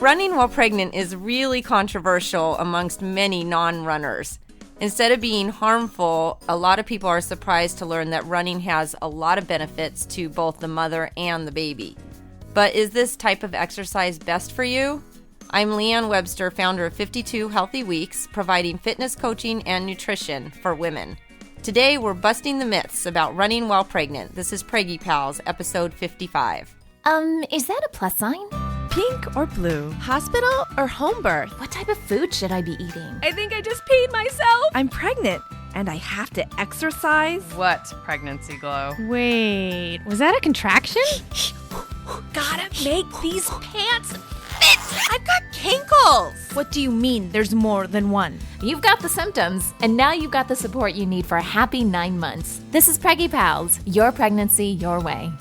Running while pregnant is really controversial amongst many non-runners. Instead of being harmful, a lot of people are surprised to learn that running has a lot of benefits to both the mother and the baby. But is this type of exercise best for you? I'm Leanne Webster, founder of 52 Healthy Weeks, providing fitness coaching and nutrition for women. Today, we're busting the myths about running while pregnant. This is Preggy Pals, episode 55. Is that a plus sign? Pink or blue? Hospital or home birth? What type of food should I be eating? I think I just peed myself. I'm pregnant and I have to exercise. What pregnancy glow? Wait, was that a contraction? Gotta make these pants fit. I've got kinkles. What do you mean there's more than one? You've got the symptoms, and now you've got the support you need for a happy 9 months. This is Preggy Pals, your pregnancy, your way.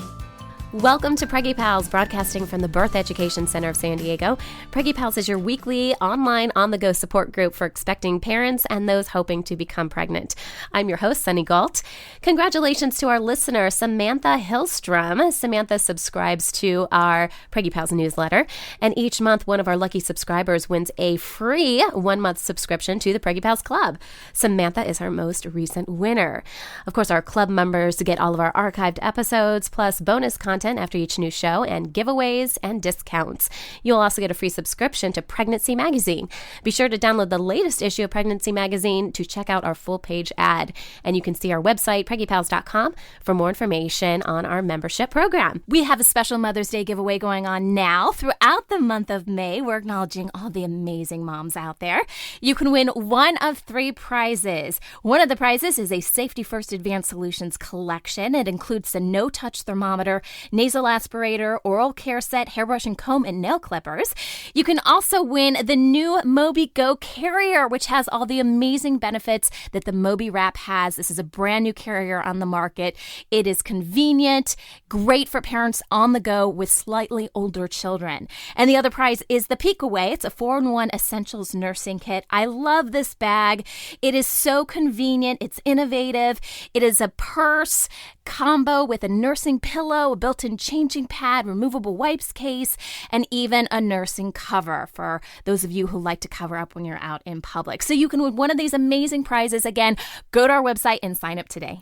Welcome to Preggy Pals, broadcasting from the Birth Education Center of San Diego. Preggy Pals is your weekly online on-the-go support group for expecting parents and those hoping to become pregnant. I'm your host, Sunny Galt. Congratulations to our listener, Samantha Hillstrom. Samantha subscribes to our Preggy Pals newsletter, and each month one of our lucky subscribers wins a free 1-month subscription to the Preggy Pals Club. Samantha is our most recent winner. Of course, our club members get all of our archived episodes, plus bonus content after each new show, and giveaways and discounts. You'll also get a free subscription to Pregnancy Magazine. Be sure to download the latest issue of Pregnancy Magazine to check out our full page ad. And you can see our website, preggypals.com, for more information on our membership program. We have a special Mother's Day giveaway going on now. Throughout the month of May, we're acknowledging all the amazing moms out there. You can win one of 3 prizes. One of the prizes is a Safety First Advanced Solutions collection. It includes the no-touch thermometer, nasal aspirator, oral care set, hairbrush and comb, and nail clippers. You can also win the new Mobi Go carrier, which has all the amazing benefits that the Mobi Wrap has. This is a brand new carrier on the market. It is convenient, great for parents on the go with slightly older children. And the other prize is the Peek Away. It's a 4-in-1 essentials nursing kit. I love this bag. It is so convenient. It's innovative. It is a purse combo with a nursing pillow, a built-in changing pad, removable wipes case, and even a nursing cover for those of you who like to cover up when you're out in public. So you can win one of these amazing prizes. Again, go to our website and sign up today.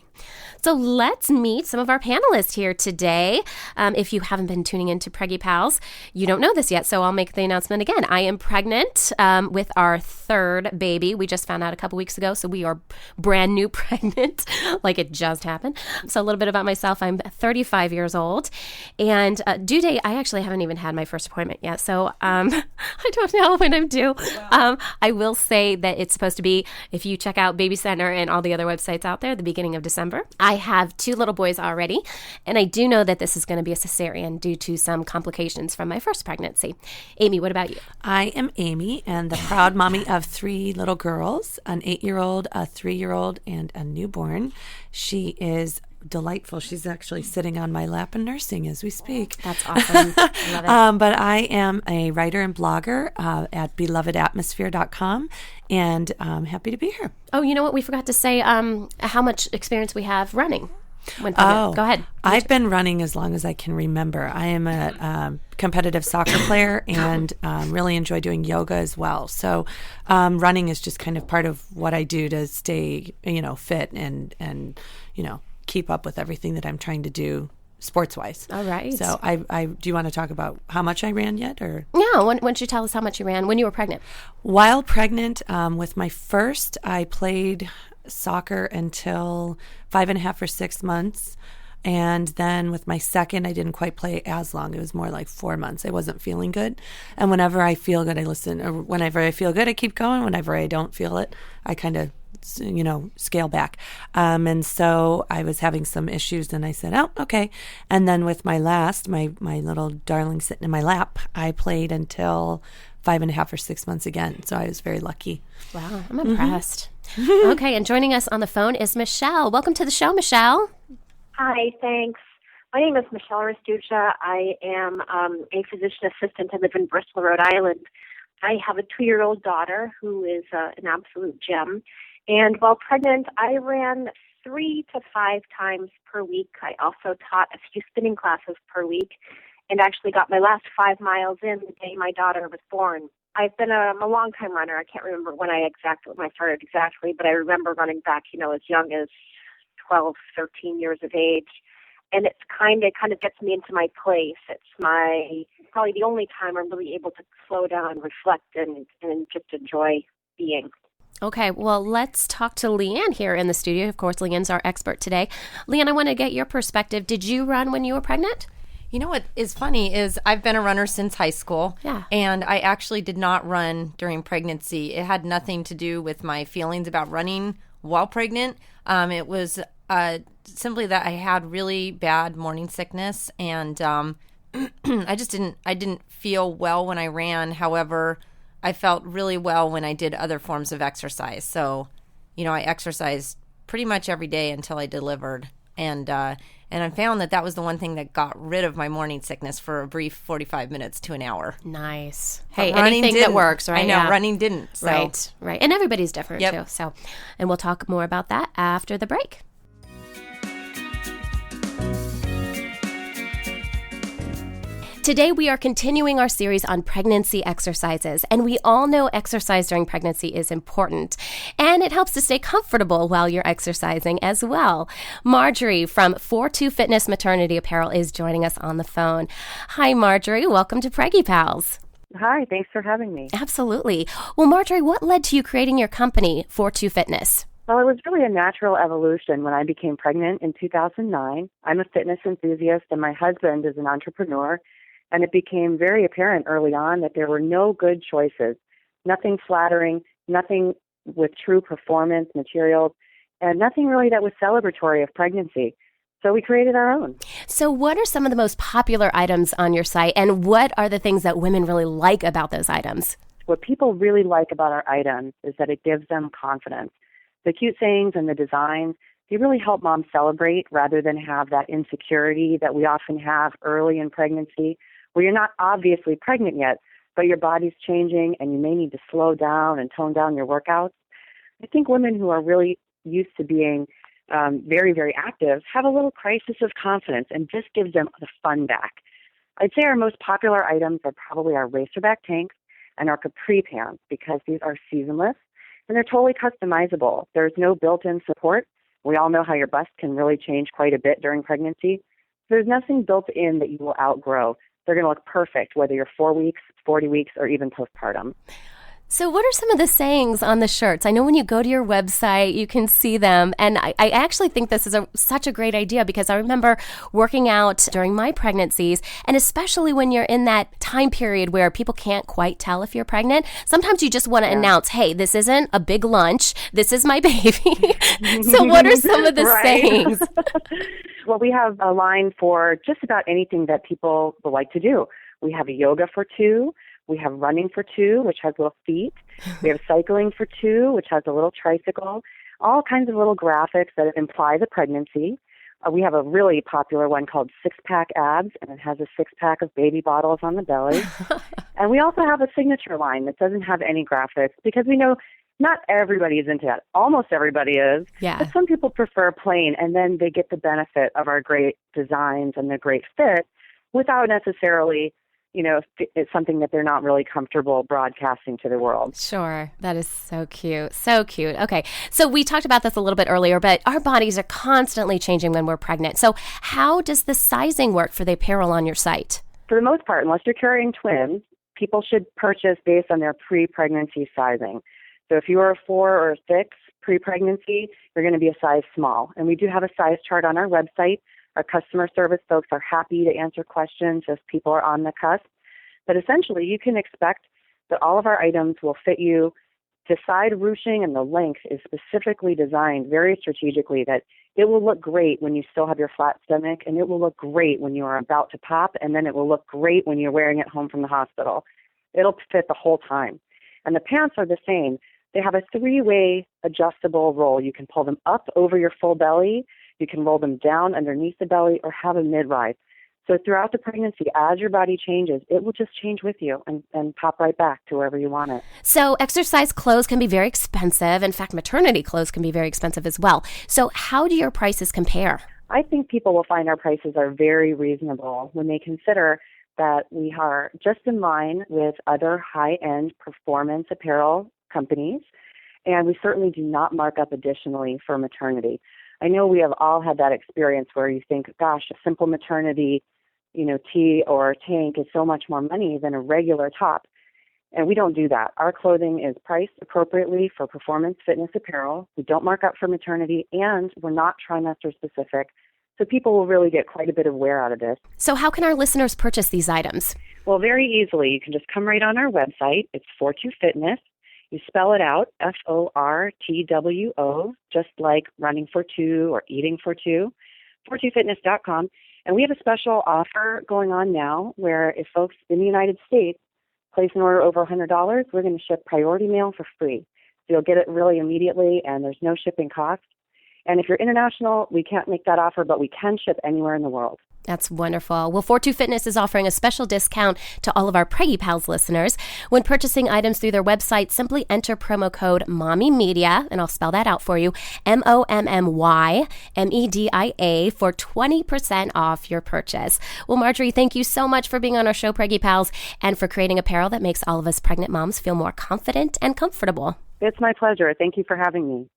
So let's meet some of our panelists here today. If you haven't been tuning into Preggy Pals, you don't know this yet, so I'll make the announcement again. I am pregnant with our 3rd baby. We just found out a couple weeks ago, so we are brand new pregnant, like it just happened. So a little bit about myself. I'm 35 years old, and due date, I actually haven't even had my first appointment yet, so I don't know when I'm due. Wow. I will say that it's supposed to be, if you check out Baby Center and all the other websites out there, the beginning of December. I have 2 little boys already, and I do know that this is going to be a cesarean due to some complications from my first pregnancy. Amy, what about you? I am Amy, and the proud mommy of 3 little girls, an 8-year-old, a 3-year-old, and a newborn. She is delightful. She's actually sitting on my lap and nursing as we speak. That's awesome. I love it. But I am a writer and blogger at belovedatmosphere.com, and I'm happy to be here. Oh, you know what? We forgot to say how much experience we have running. Go ahead. I've been running as long as I can remember. I am a competitive soccer player and really enjoy doing yoga as well. So running is just kind of part of what I do to stay, fit and keep up with everything that I'm trying to do sports-wise. All right. So I do you want to talk about how much I ran yet? Or Yeah, why don't you tell us how much you ran when you were pregnant? While pregnant, with my first, I played soccer until 5.5 or 6 months. And then with my second, I didn't quite play as long. It was more like 4 months. I wasn't feeling good. And whenever I feel good, I listen. Or whenever I feel good, I keep going. Whenever I don't feel it, I kind of scale back. And so I was having some issues, and I said, oh, okay. And then with my last, my little darling sitting in my lap, I played until 5.5 or 6 months again. So I was very lucky. Wow, I'm impressed. Mm-hmm. Okay, and joining us on the phone is Michelle. Welcome to the show, Michelle. Hi, thanks. My name is Michelle Rastuccia. I am a physician assistant. I live in Bristol, Rhode Island. I have a 2-year-old daughter who is an absolute gem. And while pregnant, I ran 3 to 5 times per week. I also taught a few spinning classes per week. and actually got my last 5 miles in the day my daughter was born. I've been a long-time runner. I can't remember when I started exactly, but I remember running back, as young as 12, 13 years of age. And it kind of gets me into my place. It's probably the only time I'm really able to slow down, reflect, and just enjoy being. Okay, well, let's talk to Leanne here in the studio. Of course, Leanne's our expert today. Leanne, I want to get your perspective. Did you run when you were pregnant? You know what is funny is I've been a runner since high school. Yeah. And I actually did not run during pregnancy. It had nothing to do with my feelings about running while pregnant. It was simply that I had really bad morning sickness, and I didn't feel well when I ran. However, I felt really well when I did other forms of exercise. So, I exercised pretty much every day until I delivered. And I found that was the one thing that got rid of my morning sickness for a brief 45 minutes to an hour. Nice. Hey, running anything that works, right? I know, running didn't. So. Right. And everybody's different, Yep. too. So, and we'll talk more about that after the break. Today, we are continuing our series on pregnancy exercises, and we all know exercise during pregnancy is important, and it helps to stay comfortable while you're exercising as well. Marjorie from 42 Fitness Maternity Apparel is joining us on the phone. Hi, Marjorie. Welcome to Preggy Pals. Hi, thanks for having me. Absolutely. Well, Marjorie, what led to you creating your company, 42 Fitness? Well, it was really a natural evolution when I became pregnant in 2009. I'm a fitness enthusiast, and my husband is an entrepreneur. And it became very apparent early on that there were no good choices, nothing flattering, nothing with true performance materials, and nothing really that was celebratory of pregnancy. So we created our own. So what are some of the most popular items on your site, and what are the things that women really like about those items? What people really like about our items is that it gives them confidence. The cute sayings and the designs, they really help moms celebrate rather than have that insecurity that we often have early in pregnancy, where you're not obviously pregnant yet, but your body's changing and you may need to slow down and tone down your workouts. I think women who are really used to being very, very active have a little crisis of confidence, and this gives them the fun back. I'd say our most popular items are probably our racerback tanks and our capri pants, because these are seasonless and they're totally customizable. There's no built-in support. We all know how your bust can really change quite a bit during pregnancy. There's nothing built in that you will outgrow. They're going to look perfect whether you're 4 weeks, 40 weeks, or even postpartum. So what are some of the sayings on the shirts? I know when you go to your website, you can see them. And I actually think this is such a great idea, because I remember working out during my pregnancies, and especially when you're in that time period where people can't quite tell if you're pregnant, sometimes you just want to announce, hey, this isn't a big lunch. This is my baby. So what are some of the sayings? Well, we have a line for just about anything that people would like to do. We have a yoga for 2. We have running for 2, which has little feet. We have cycling for 2, which has a little tricycle. All kinds of little graphics that imply the pregnancy. We have a really popular one called 6-pack abs, and it has a 6-pack of baby bottles on the belly. And we also have a signature line that doesn't have any graphics, because we know not everybody is into that. Almost everybody is. Yeah. But some people prefer plain, and then they get the benefit of our great designs and the great fit without necessarily, it's something that they're not really comfortable broadcasting to the world. Sure. That is so cute. So cute. Okay. So we talked about this a little bit earlier, but our bodies are constantly changing when we're pregnant. So how does the sizing work for the apparel on your site? For the most part, unless you're carrying twins, people should purchase based on their pre-pregnancy sizing. So if you are a 4 or a 6 pre-pregnancy, you're going to be a size small. And we do have a size chart on our website. Our customer service folks are happy to answer questions if people are on the cusp. But essentially, you can expect that all of our items will fit you. The side ruching and the length is specifically designed very strategically that it will look great when you still have your flat stomach, and it will look great when you are about to pop, and then it will look great when you're wearing it home from the hospital. It'll fit the whole time. And the pants are the same. They have a 3-way adjustable roll. You can pull them up over your full belly, you can roll them down underneath the belly, or have a mid-rise. So throughout the pregnancy, as your body changes, it will just change with you and pop right back to wherever you want it. So exercise clothes can be very expensive. In fact, maternity clothes can be very expensive as well. So how do your prices compare? I think people will find our prices are very reasonable when they consider that we are just in line with other high-end performance apparel companies, and we certainly do not mark up additionally for maternity. I know we have all had that experience where you think, gosh, a simple maternity, tee or tank is so much more money than a regular top. And we don't do that. Our clothing is priced appropriately for performance fitness apparel. We don't mark up for maternity, and we're not trimester specific. So people will really get quite a bit of wear out of this. So how can our listeners purchase these items? Well, very easily. You can just come right on our website. It's Fortwo Fitness. You spell it out, FORTWO, just like running for two or eating for two, FortwoFitness.com. And we have a special offer going on now where if folks in the United States place an order over $100, we're going to ship priority mail for free. So you'll get it really immediately, and there's no shipping cost. And if you're international, we can't make that offer, but we can ship anywhere in the world. That's wonderful. Well, Fortwo Fitness is offering a special discount to all of our Preggy Pals listeners. When purchasing items through their website, simply enter promo code MOMMYMedia, and I'll spell that out for you, MOMMYMEDIA, for 20% off your purchase. Well, Marjorie, thank you so much for being on our show, Preggy Pals, and for creating apparel that makes all of us pregnant moms feel more confident and comfortable. It's my pleasure. Thank you for having me.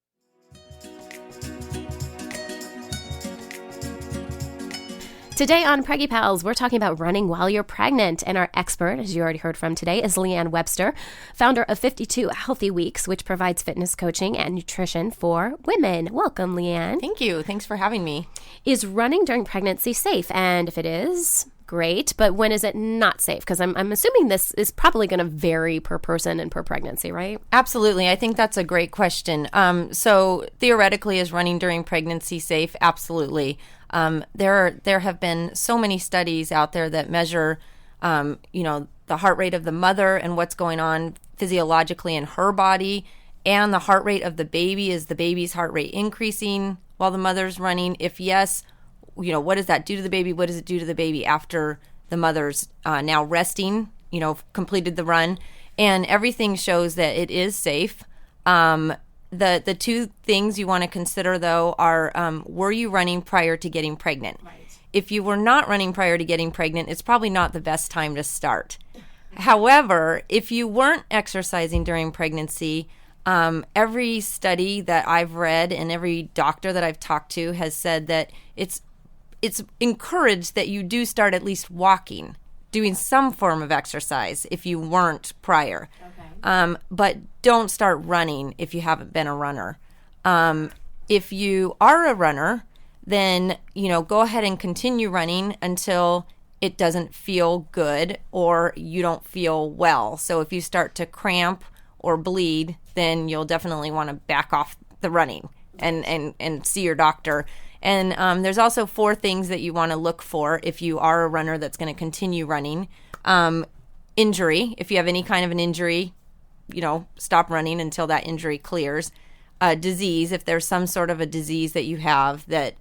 Today on Preggy Pals, we're talking about running while you're pregnant, and our expert, as you already heard from today, is Leanne Webster, founder of 52 Healthy Weeks, which provides fitness coaching and nutrition for women. Welcome, Leanne. Thank you. Thanks for having me. Is running during pregnancy safe? And if it is, great, but when is it not safe? Because I'm assuming this is probably going to vary per person and per pregnancy, right? Absolutely. I think that's a great question. So theoretically, is running during pregnancy safe? Absolutely. There have been so many studies out there that measure, the heart rate of the mother and what's going on physiologically in her body, and the heart rate of the baby. Is the baby's heart rate increasing while the mother's running? If yes, what does that do to the baby? What does it do to the baby after the mother's now resting, completed the run? And everything shows that it is safe. The two things you want to consider, though, are were you running prior to getting pregnant? Right. If you were not running prior to getting pregnant, it's probably not the best time to start. However, if you weren't exercising during pregnancy, every study that I've read and every doctor that I've talked to has said that it's encouraged that you do start at least walking, doing some form of exercise if you weren't prior. Okay. But don't start running if you haven't been a runner. If you are a runner, then, go ahead and continue running until it doesn't feel good or you don't feel well. So if you start to cramp or bleed, then you'll definitely want to back off the running and see your doctor. And there's also 4 things that you want to look for if you are a runner that's going to continue running. Injury. If you have any kind of an injury, stop running until that injury clears. Disease. If there's some sort of a disease that you have that,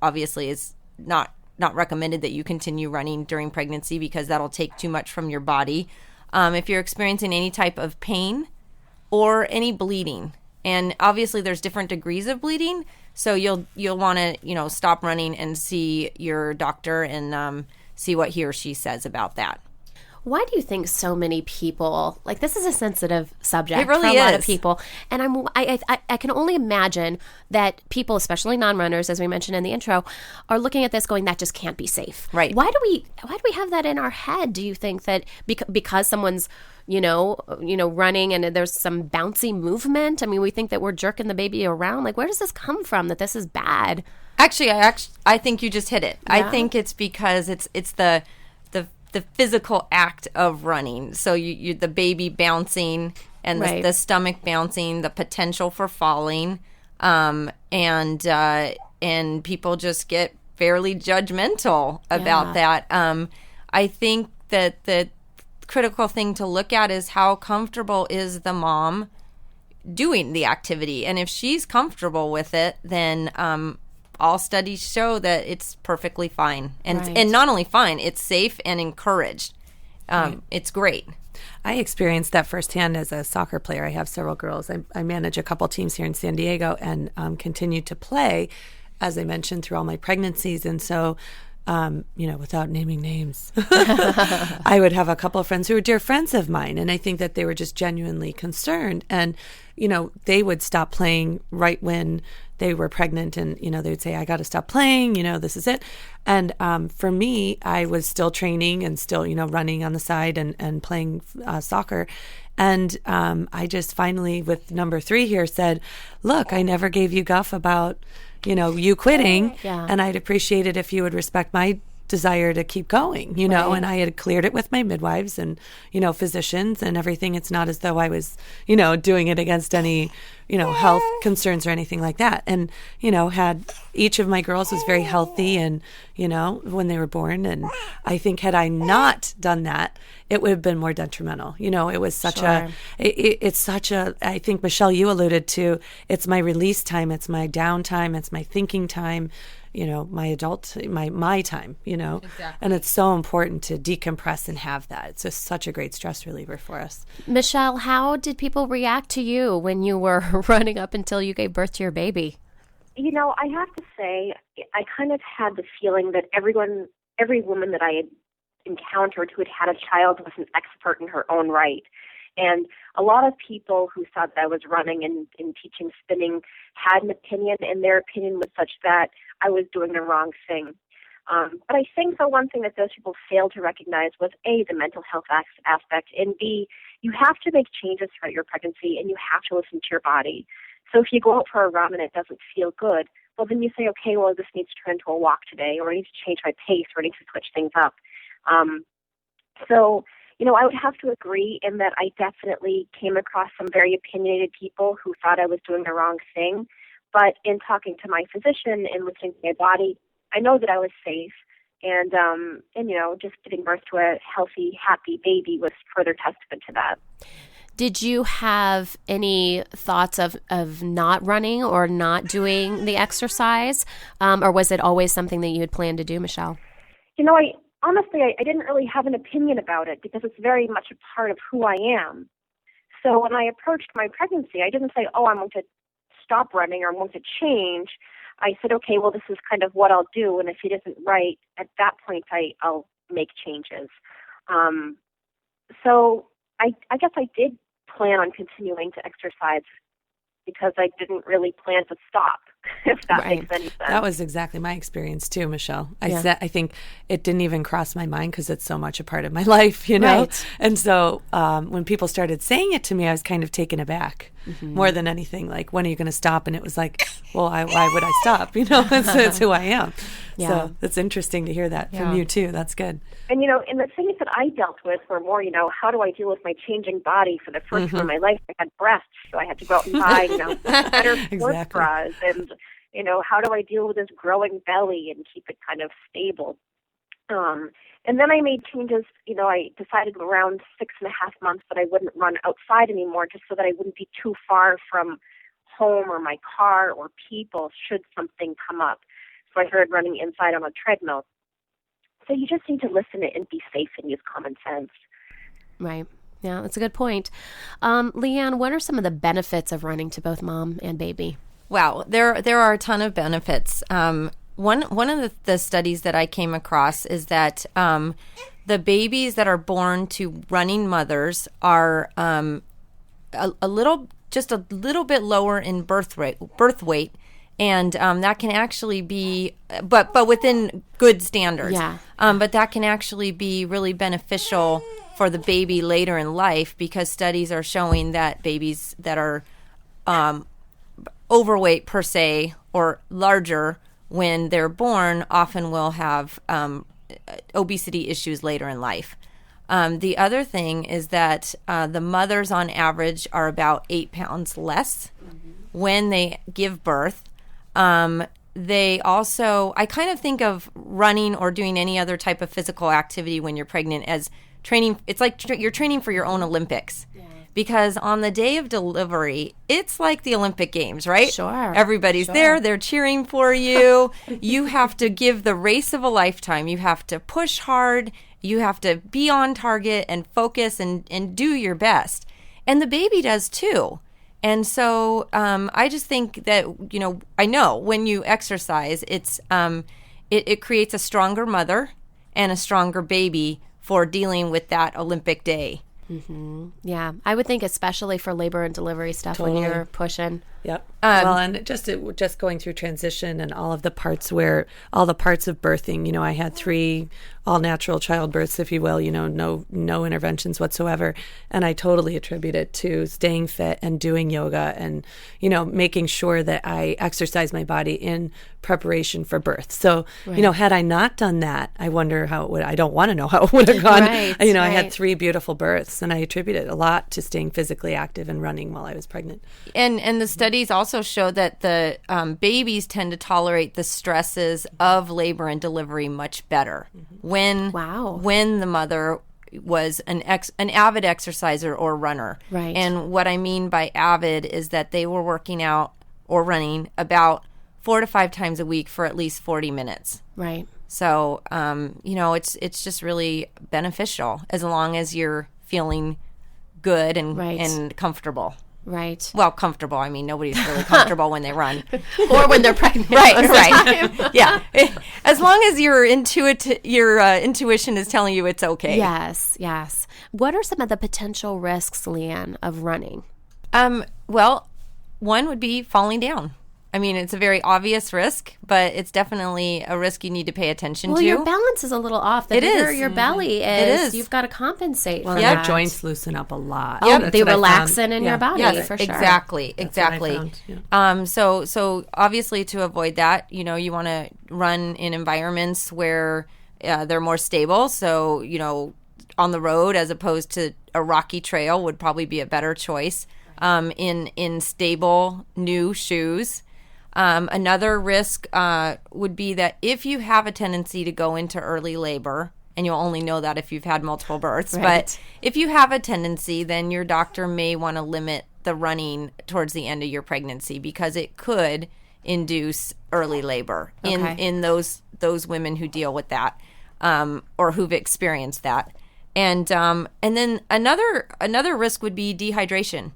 obviously is not recommended that you continue running during pregnancy because that'll take too much from your body. If you're experiencing any type of pain or any bleeding. And obviously there's different degrees of bleeding. So you'll want to, stop running and see your doctor and see what he or she says about that. Why do you think so many people, this is a sensitive subject it really for a lot of is. people, and I can only imagine that people, especially non-runners, as we mentioned in the intro, are looking at this going, that just can't be safe. Right. Why do we have that in our head? Do you think that because someone's running and there's some bouncy movement? I mean, we think that we're jerking the baby around. Where does this come from, that this is bad? Actually, I think you just hit it. Yeah. I think it's because it's the physical act of running. So you the baby bouncing and right. the stomach bouncing, the potential for falling, and people just get fairly judgmental about that. I think that the critical thing to look at is how comfortable is the mom doing the activity, and if she's comfortable with it, then all studies show that it's perfectly fine. And right. and not only fine, it's safe and encouraged. Right. It's great. I experienced that firsthand as a soccer player. I have several girls. I manage a couple teams here in San Diego and continue to play, as I mentioned, through all my pregnancies. And so without naming names, I would have a couple of friends who were dear friends of mine. And I think that they were just genuinely concerned. And, they would stop playing right when they were pregnant. And, they would say, I got to stop playing, this is it. And for me, I was still training and still, running on the side and playing soccer. And I just finally, with number 3 here, said, look, I never gave you guff about, you quitting. Yeah. And I'd appreciate it if you would respect my desire to keep going, Right. and I had cleared it with my midwives and, physicians and everything. It's not as though I was, doing it against any, health concerns or anything like that. And, had each of my girls was very healthy and, when they were born. And I think had I not done that, it would have been more detrimental. It was such it's such a, I think, Michelle, you alluded to, it's my release time. It's my downtime. It's my thinking time. My my time, Exactly. And it's so important to decompress and have that. It's just such a great stress reliever for us. Michelle, how did people react to you when you were running up until you gave birth to your baby? I have to say, I kind of had the feeling that every woman that I had encountered who had a child was an expert in her own right. And a lot of people who thought that I was running and teaching spinning had an opinion, and their opinion was such that I was doing the wrong thing. But I think the one thing that those people failed to recognize was A, the mental health aspect, and B, you have to make changes throughout your pregnancy, and you have to listen to your body. So if you go out for a run and it doesn't feel good, well, then you say, okay, well, this needs to turn into a walk today, or I need to change my pace, or I need to switch things up. I would have to agree in that I definitely came across some very opinionated people who thought I was doing the wrong thing. But in talking to my physician and listening to my body, I know that I was safe. And just giving birth to a healthy, happy baby was further testament to that. Did you have any thoughts of not running or not doing the exercise? Or was it always something that you had planned to do, Michelle? Honestly, I didn't really have an opinion about it because it's very much a part of who I am. So when I approached my pregnancy, I didn't say, I'm going to stop running or I'm going to change. I said, okay, well, this is kind of what I'll do. And if it isn't right, at that point, I'll make changes. So I guess I did plan on continuing to exercise because I didn't really plan to stop, if that makes any sense. That was exactly my experience too, Michelle. Yeah. I think it didn't even cross my mind because it's so much a part of my life, Right. And so when people started saying it to me, I was kind of taken aback more than anything. Like, when are you going to stop? And it was like, well, why would I stop? It's who I am. Yeah. So it's interesting to hear that from you too. That's good. And, and the things that I dealt with were more, how do I deal with my changing body? For the first time in my life, I had breasts, so I had to go out and buy, better sports bras. And, how do I deal with this growing belly and keep it kind of stable? And then I made changes. I decided around 6.5 months that I wouldn't run outside anymore just so that I wouldn't be too far from home or my car or people should something come up. So I started running inside on a treadmill. So you just need to listen and be safe and use common sense. Right. Yeah, that's a good point. Leanne, what are some of the benefits of running to both mom and baby? Wow, there are a ton of benefits. One of the studies that I came across is that the babies that are born to running mothers are a little bit lower in birth weight. And that can actually be, but within good standards. Yeah. But that can actually be really beneficial for the baby later in life because studies are showing that babies that are overweight per se or larger when they're born often will have obesity issues later in life. The other thing is that the mothers on average are about 8 pounds less when they give birth. They also, I kind of think of running or doing any other type of physical activity when you're pregnant as training. It's like you're training for your own Olympics. Yeah. Because on the day of delivery, it's like the Olympic Games, right? Sure. Everybody's there. They're cheering for you. You have to give the race of a lifetime. You have to push hard. You have to be on target and focus and do your best. And the baby does too. And so I just think that, I know when you exercise, it creates a stronger mother and a stronger baby for dealing with that Olympic day. Yeah, I would think especially for labor and delivery stuff when you're pushing. Yep. Well, and just going through transition and all the parts of birthing. You know, I had 3 all natural childbirths, if you will. You know, no interventions whatsoever, and I totally attribute it to staying fit and doing yoga and making sure that I exercise my body in preparation for birth. So had I not done that, I wonder how it would. I don't want to know how it would have gone. I had 3 beautiful births, and I attribute it a lot to staying physically active and running while I was pregnant. And the studies also show that the babies tend to tolerate the stresses of labor and delivery much better when the mother was an avid exerciser or runner. Right. And what I mean by avid is that they were working out or running about 4 to 5 times a week for at least 40 minutes. Right. So, it's just really beneficial as long as you're feeling good and comfortable. Right. Well, comfortable. I mean, nobody's really comfortable when they run. Or when they're pregnant. Right. Yeah. As long as your intuition is telling you it's okay. Yes. What are some of the potential risks, Leanne, of running? Well, one would be falling down. I mean, it's a very obvious risk, but it's definitely a risk you need to pay attention to. Well, your balance is a little off. The bigger your belly is, you've got to compensate for that. Your joints loosen up a lot. Oh, they relaxing in your body, for sure. Exactly. So obviously to avoid that, you want to run in environments where they're more stable. So, on the road as opposed to a rocky trail would probably be a better choice. In stable new shoes. Another risk would be that if you have a tendency to go into early labor, and you'll only know that if you've had multiple births, but if you have a tendency, then your doctor may want to limit the running towards the end of your pregnancy because it could induce early labor in those women who deal with that or who've experienced that. And then another risk would be dehydration.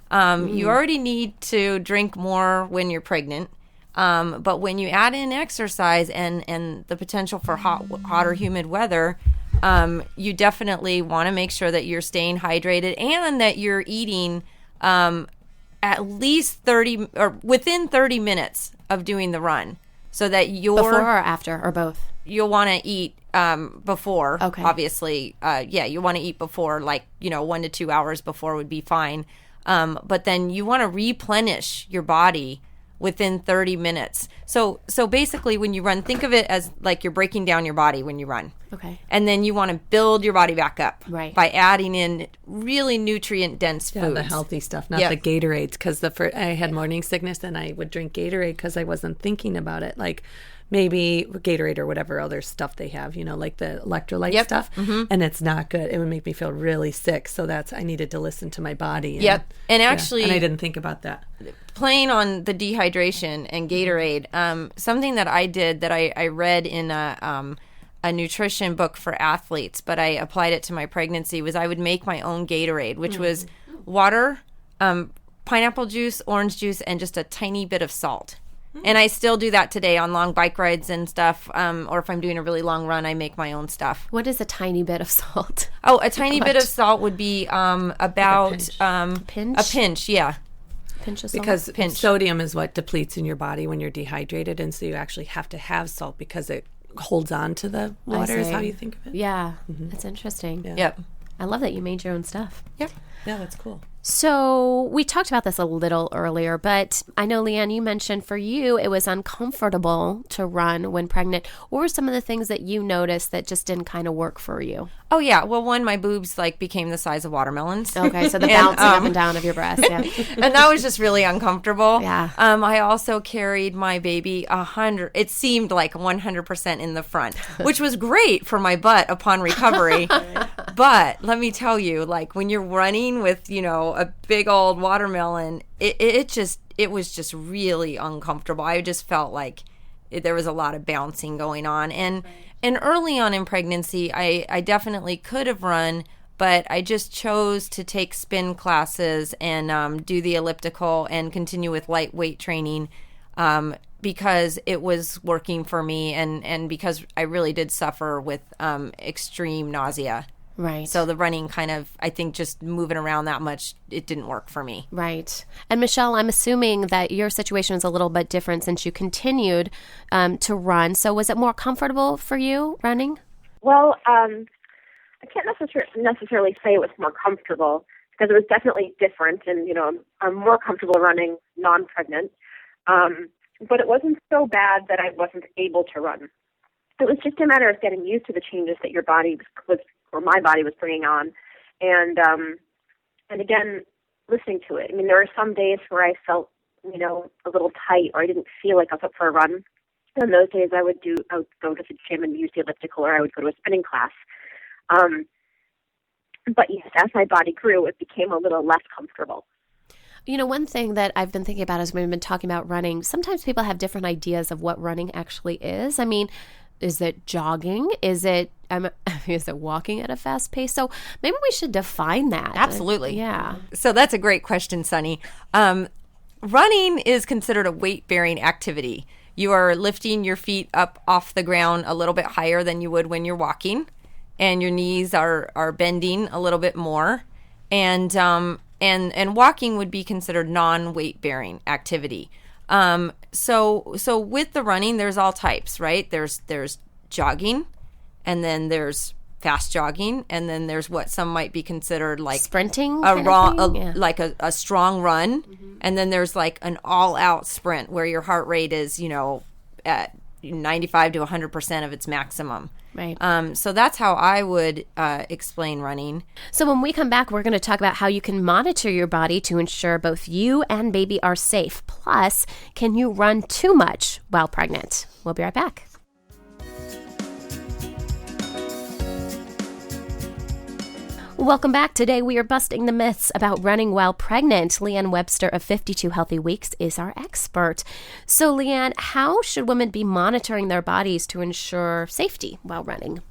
You already need to drink more when you're pregnant, but when you add in exercise and the potential for hot or humid weather, you definitely want to make sure that you're staying hydrated and that you're eating at least 30 or within 30 minutes of doing the run, so that before or after or both. You'll want to eat before. Okay. Obviously, you want to eat before, 1 to 2 hours before would be fine. But then you want to replenish your body within 30 minutes. So basically when you run, think of it as like you're breaking down your body when you run. Okay. And then you want to build your body back up. Right. By adding in really nutrient-dense foods. The healthy stuff, not the Gatorades. Because I had morning sickness and I would drink Gatorade because I wasn't thinking about it. Like maybe Gatorade or whatever other stuff they have, like the electrolyte stuff. Mm-hmm. And it's not good. It would make me feel really sick. So I needed to listen to my body. And, And actually. And I didn't think about that. Playing on the dehydration and Gatorade, something that I did that I read in a nutrition book for athletes, but I applied it to my pregnancy, was I would make my own Gatorade, which was water, pineapple juice, orange juice, and just a tiny bit of salt. And I still do that today on long bike rides and stuff, or if I'm doing a really long run, I make my own stuff. What is a tiny bit of salt? Oh, a tiny bit of salt would be about a pinch? A pinch, yeah. Pinch of salt? Because sodium is what depletes in your body when you're dehydrated, and so you actually have to have salt because it holds on to the water, is how you think of it. Yeah, that's interesting. Yeah. Yep. I love that you made your own stuff. Yep. Yeah, that's cool. So we talked about this a little earlier, but I know, Leanne, you mentioned for you it was uncomfortable to run when pregnant. What were some of the things that you noticed that just didn't kind of work for you? Oh, yeah. Well, one, my boobs became the size of watermelons. Okay, so the bouncing up and down of your breast. Yeah. And that was just really uncomfortable. Yeah. I also carried my baby 100. It seemed like 100% in the front, which was great for my butt upon recovery. But let me tell you, when you're running with, a big old watermelon, it was just really uncomfortable. I just felt like there was a lot of bouncing going on. And early on in pregnancy, I definitely could have run, but I just chose to take spin classes and do the elliptical and continue with lightweight training because it was working for me and because I really did suffer with extreme nausea. Right. So the running kind of, I think just moving around that much, it didn't work for me. Right. And Michelle, I'm assuming that your situation is a little bit different since you continued to run. So was it more comfortable for you running? Well, I can't necessarily say it was more comfortable because it was definitely different, and I'm more comfortable running non-pregnant. But it wasn't so bad that I wasn't able to run. It was just a matter of getting used to the changes that your body was, or my body was bringing on, and again, listening to it. I mean, there were some days where I felt, a little tight, or I didn't feel like I was up for a run. And those days, I would go to the gym and use the elliptical, or I would go to a spinning class. But yes, as my body grew, it became a little less comfortable. One thing that I've been thinking about as we've been talking about running, sometimes people have different ideas of what running actually is. I mean, is it jogging? Is it walking at a fast pace? So maybe we should define that. Absolutely. Yeah. So that's a great question, Sunny. Running is considered a weight-bearing activity. You are lifting your feet up off the ground a little bit higher than you would when you're walking, and your knees are bending a little bit more. And walking would be considered non-weight-bearing activity. So with the running, there's all types, right? There's jogging, and then there's fast jogging, and then there's what some might be considered like sprinting, like a strong run, and then there's like an all-out sprint where your heart rate is at 95 to 100% of its maximum. Right. So that's how I would explain running. So when we come back, we're going to talk about how you can monitor your body to ensure both you and baby are safe. Plus, can you run too much while pregnant? We'll be right back. Welcome back. Today we are busting the myths about running while pregnant. Leanne Webster of 52 Healthy Weeks is our expert. So Leanne, how should women be monitoring their bodies to ensure safety while running?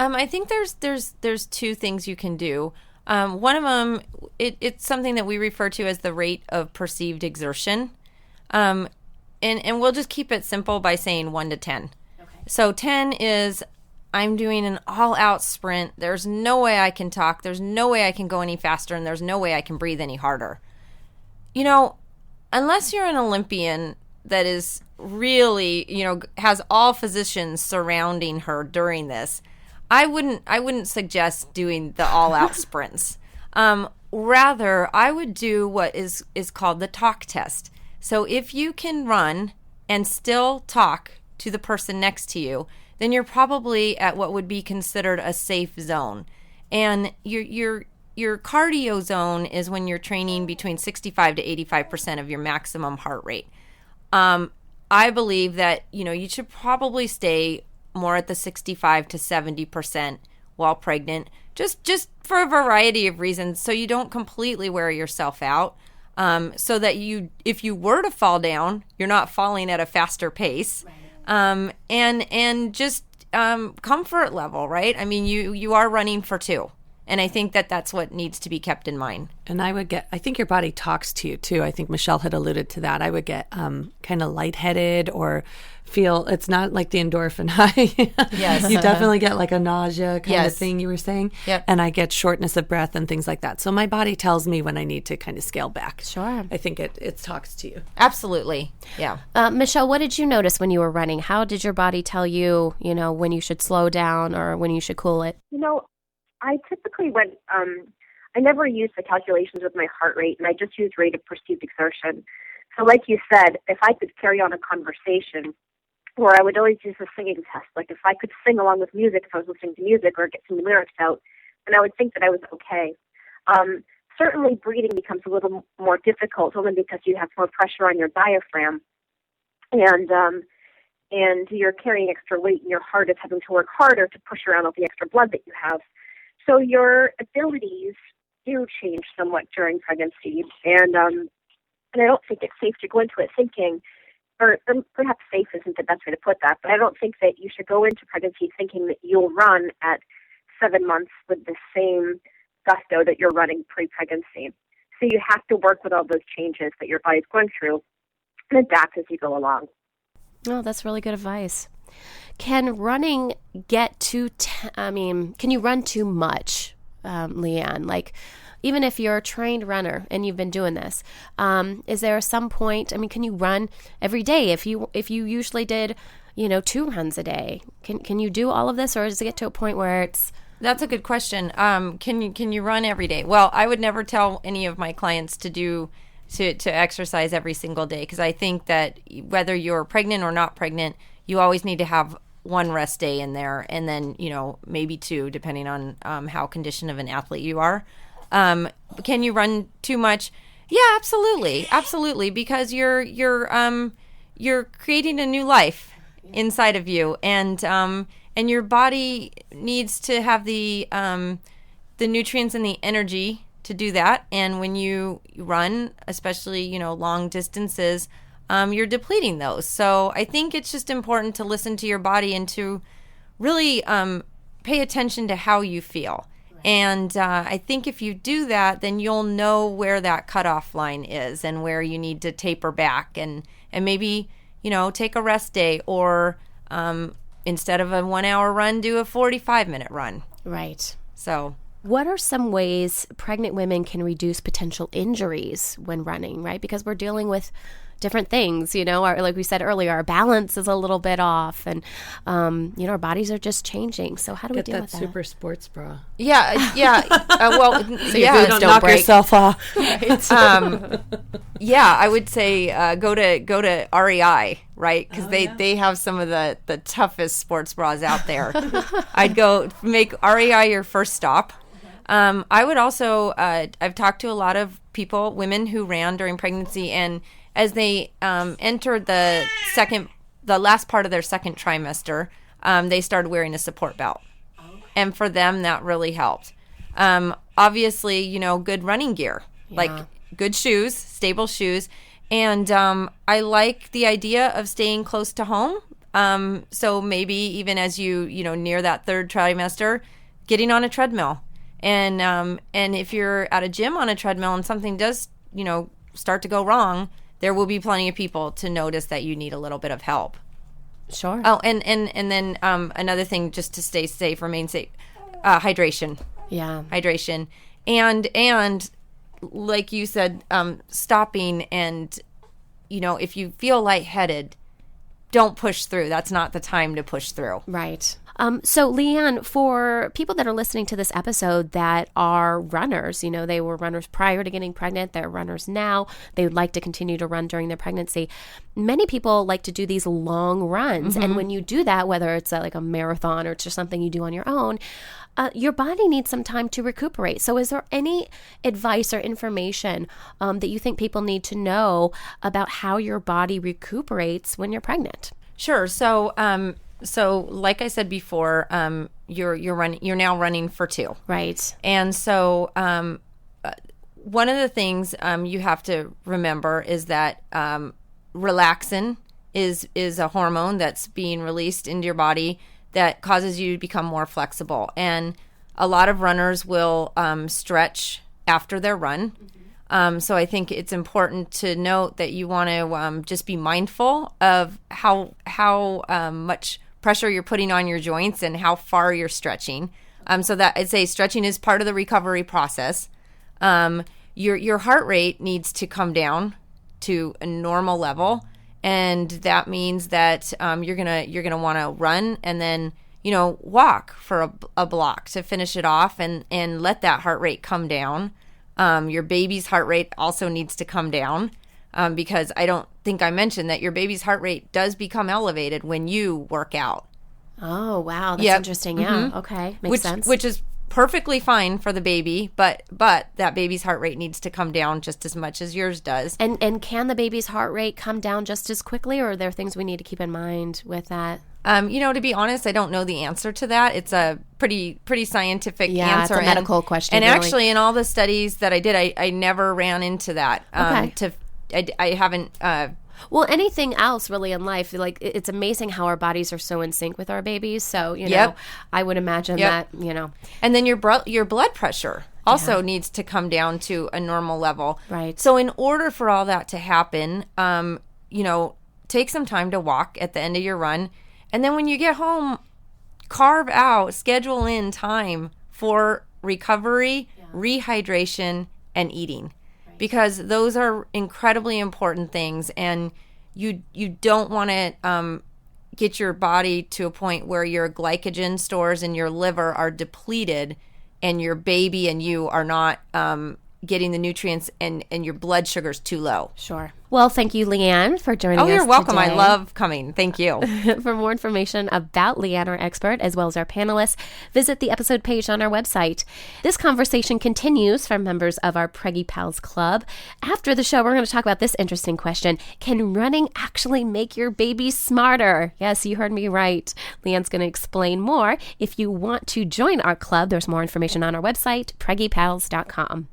I think there's two things you can do. One of them, it's something that we refer to as the rate of perceived exertion. And we'll just keep it simple by saying 1 to 10. Okay. So 10 is I'm doing an all-out sprint. There's no way I can talk. There's no way I can go any faster, and there's no way I can breathe any harder. Unless you're an Olympian that is really, has all physicians surrounding her during this, I wouldn't suggest doing the all-out sprints. Rather, I would do what is called the talk test. So if you can run and still talk to the person next to you, then you're probably at what would be considered a safe zone. And your cardio zone is when you're training between 65 to 85% of your maximum heart rate. I believe that, you should probably stay more at the 65 to 70% while pregnant, just for a variety of reasons, so you don't completely wear yourself out. So that if you were to fall down, you're not falling at a faster pace. Right. And just comfort level, right? I mean, you are running for two. And I think that's what needs to be kept in mind. And I think your body talks to you too. I think Michelle had alluded to that. I would get kind of lightheaded or feel, it's not like the endorphin high. Yes. You definitely get like a nausea kind Yes. of thing you were saying. Yep. And I get shortness of breath and things like that. So my body tells me when I need to kind of scale back. Sure. I think it talks to you. Absolutely. Yeah. Michelle, what did you notice when you were running? How did your body tell you, when you should slow down or when you should cool it? I typically went, I never used the calculations with my heart rate, and I just used rate of perceived exertion. So like you said, if I could carry on a conversation, or I would always use the singing test, like if I could sing along with music, if I was listening to music or get some lyrics out, then I would think that I was okay. Certainly breathing becomes a little more difficult, only because you have more pressure on your diaphragm, and you're carrying extra weight, and your heart is having to work harder to push around all the extra blood that you have. So your abilities do change somewhat during pregnancy, and I don't think it's safe to go into it thinking, or perhaps safe isn't the best way to put that, but I don't think that you should go into pregnancy thinking that you'll run at 7 months with the same gusto that you're running pre-pregnancy. So you have to work with all those changes that your body's going through and adapt as you go along. Oh, that's really good advice. Can running get too, can you run too much, Leanne? Like, even if you're a trained runner and you've been doing this, is there some point, can you run every day? If you usually did, 2 runs a day, can you do all of this, or does it get to a point where it's... That's a good question. Can you run every day? Well, I would never tell any of my clients to exercise every single day, because I think that whether you're pregnant or not pregnant, you always need to have one rest day in there, and then maybe 2, depending on how conditioned of an athlete you are. Can you run too much? Yeah, absolutely, because you're creating a new life inside of you, and your body needs to have the nutrients and the energy to do that. And when you run, especially long distances, you're depleting those. So I think it's just important to listen to your body and to really pay attention to how you feel. And I think if you do that, then you'll know where that cutoff line is and where you need to taper back and maybe, take a rest day, or instead of a 1-hour run, do a 45-minute run. Right. So what are some ways pregnant women can reduce potential injuries when running, right? Because we're dealing with different things, like we said earlier, our balance is a little bit off, and our bodies are just changing. So how do we deal with that? Get that super sports bra. Yeah. Well, so your boots don't knock break. Yourself off. Yeah, I would say go to REI, right? Because they have some of the toughest sports bras out there. I'd go make REI your first stop. I would also I've talked to a lot of women who ran during pregnancy, and as they entered the last part of their second trimester, they started wearing a support belt. And for them, that really helped. Obviously, good running gear, like good shoes, stable shoes. And I like the idea of staying close to home. So maybe even as you near that 3rd trimester, getting on a treadmill. And if you're at a gym on a treadmill and something does, start to go wrong, there will be plenty of people to notice that you need a little bit of help. Sure. Oh, and then another thing, just to stay safe, remain safe, hydration. Yeah. Hydration. And like you said, stopping, and, if you feel lightheaded, don't push through. That's not the time to push through. Right. So, Leanne, for people that are listening to this episode that are runners, they were runners prior to getting pregnant, they're runners now, they would like to continue to run during their pregnancy. Many people like to do these long runs. Mm-hmm. And when you do that, whether it's like a marathon or it's just something you do on your own, your body needs some time to recuperate. So is there any advice or information that you think people need to know about how your body recuperates when you're pregnant? Sure. So like I said before, you're now running for 2. Right. And so one of the things you have to remember is that relaxin is a hormone that's being released into your body that causes you to become more flexible. And a lot of runners will stretch after their run. So I think it's important to note that you want to just be mindful of how much pressure you're putting on your joints and how far you're stretching. So that I'd say stretching is part of the recovery process. Your heart rate needs to come down to a normal level, and that means that you're gonna want to run and then walk for a block to finish it off, and let that heart rate come down. Your baby's heart rate also needs to come down. Because I don't think I mentioned that your baby's heart rate does become elevated when you work out. Oh, wow. That's interesting. Yeah. Mm-hmm. Okay. Makes sense. Which is perfectly fine for the baby, but that baby's heart rate needs to come down just as much as yours does. And can the baby's heart rate come down just as quickly, or are there things we need to keep in mind with that? To be honest, I don't know the answer to that. It's a pretty scientific answer. It's a medical question. And really. Actually, in all the studies that I did, I never ran into that. Okay. I haven't. Well, anything else really in life, like it's amazing how our bodies are so in sync with our babies. So, I would imagine that, And then your blood pressure also needs to come down to a normal level. Right. So in order for all that to happen, take some time to walk at the end of your run. And then when you get home, schedule in time for recovery, rehydration, and eating. Because those are incredibly important things, and you don't want to get your body to a point where your glycogen stores in your liver are depleted and your baby and you are not getting the nutrients and your blood sugar's too low. Sure. Well, thank you, Leanne, for joining us. Oh, you're welcome. Today. I love coming. Thank you. For more information about Leanne, our expert, as well as our panelists, visit the episode page on our website. This conversation continues from members of our Preggy Pals Club. After the show, we're going to talk about this interesting question. Can running actually make your baby smarter? Yes, you heard me right. Leanne's going to explain more. If you want to join our club, there's more information on our website, preggypals.com.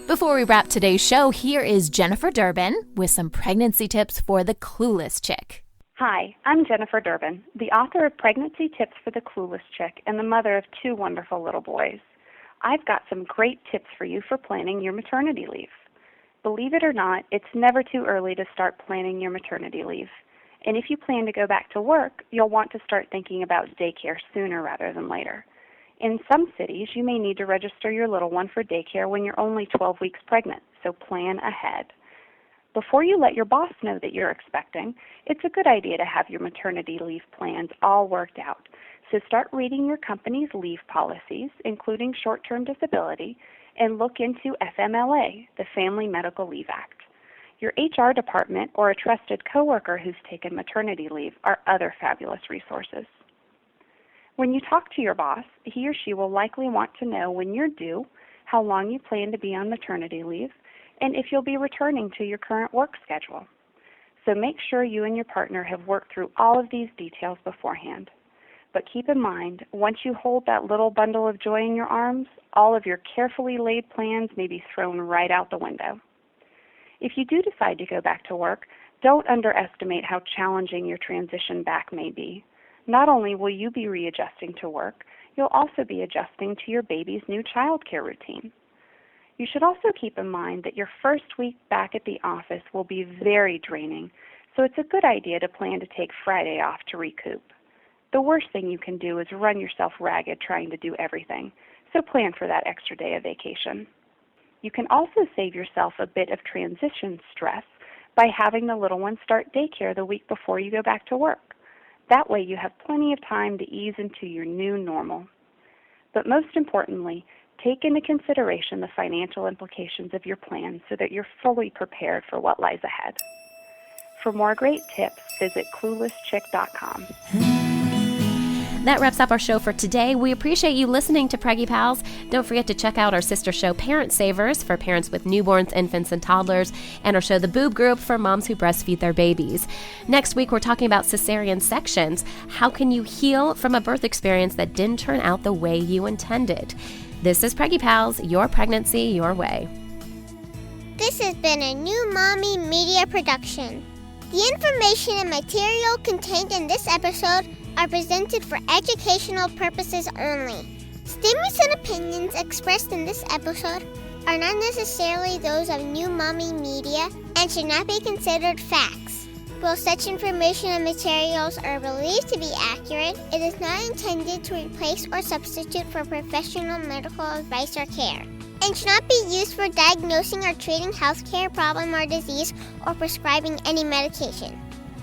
Before we wrap today's show, here is Jennifer Durbin with some pregnancy tips for the clueless chick. Hi, I'm Jennifer Durbin, the author of Pregnancy Tips for the Clueless Chick and the mother of 2 wonderful little boys. I've got some great tips for you for planning your maternity leave. Believe it or not, it's never too early to start planning your maternity leave. And if you plan to go back to work, you'll want to start thinking about daycare sooner rather than later. In some cities, you may need to register your little one for daycare when you're only 12 weeks pregnant, so plan ahead. Before you let your boss know that you're expecting, it's a good idea to have your maternity leave plans all worked out. So start reading your company's leave policies, including short-term disability, and look into FMLA, the Family Medical Leave Act. Your HR department or a trusted coworker who's taken maternity leave are other fabulous resources. When you talk to your boss, he or she will likely want to know when you're due, how long you plan to be on maternity leave, and if you'll be returning to your current work schedule. So make sure you and your partner have worked through all of these details beforehand. But keep in mind, once you hold that little bundle of joy in your arms, all of your carefully laid plans may be thrown right out the window. If you do decide to go back to work, don't underestimate how challenging your transition back may be. Not only will you be readjusting to work, you'll also be adjusting to your baby's new childcare routine. You should also keep in mind that your first week back at the office will be very draining, so it's a good idea to plan to take Friday off to recoup. The worst thing you can do is run yourself ragged trying to do everything, so plan for that extra day of vacation. You can also save yourself a bit of transition stress by having the little one start daycare the week before you go back to work. That way you have plenty of time to ease into your new normal. But most importantly, take into consideration the financial implications of your plan so that you're fully prepared for what lies ahead. For more great tips, visit cluelesschick.com. That wraps up our show for today. We appreciate you listening to Preggy Pals. Don't forget to check out our sister show, Parent Savers, for parents with newborns, infants, and toddlers, and our show, The Boob Group, for moms who breastfeed their babies. Next week, we're talking about cesarean sections. How can you heal from a birth experience that didn't turn out the way you intended? This is Preggy Pals, your pregnancy, your way. This has been a New Mommy Media production. The information and material contained in this episode are presented for educational purposes only. Statements and opinions expressed in this episode are not necessarily those of New Mommy Media and should not be considered facts. While such information and materials are believed to be accurate, it is not intended to replace or substitute for professional medical advice or care, and should not be used for diagnosing or treating healthcare problem or disease or prescribing any medication.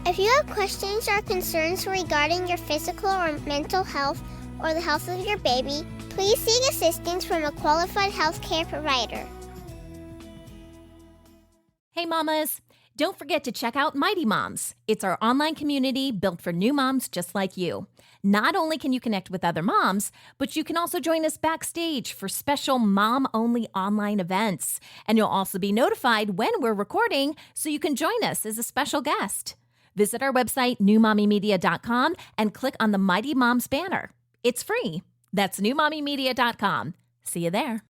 If you have questions or concerns regarding your physical or mental health or the health of your baby, please seek assistance from a qualified healthcare provider. Hey mamas, don't forget to check out Mighty Moms. It's our online community built for new moms just like you. Not only can you connect with other moms, but you can also join us backstage for special mom-only online events. And you'll also be notified when we're recording so you can join us as a special guest. Visit our website, newmommymedia.com, and click on the Mighty Moms banner. It's free. That's newmommymedia.com. See you there.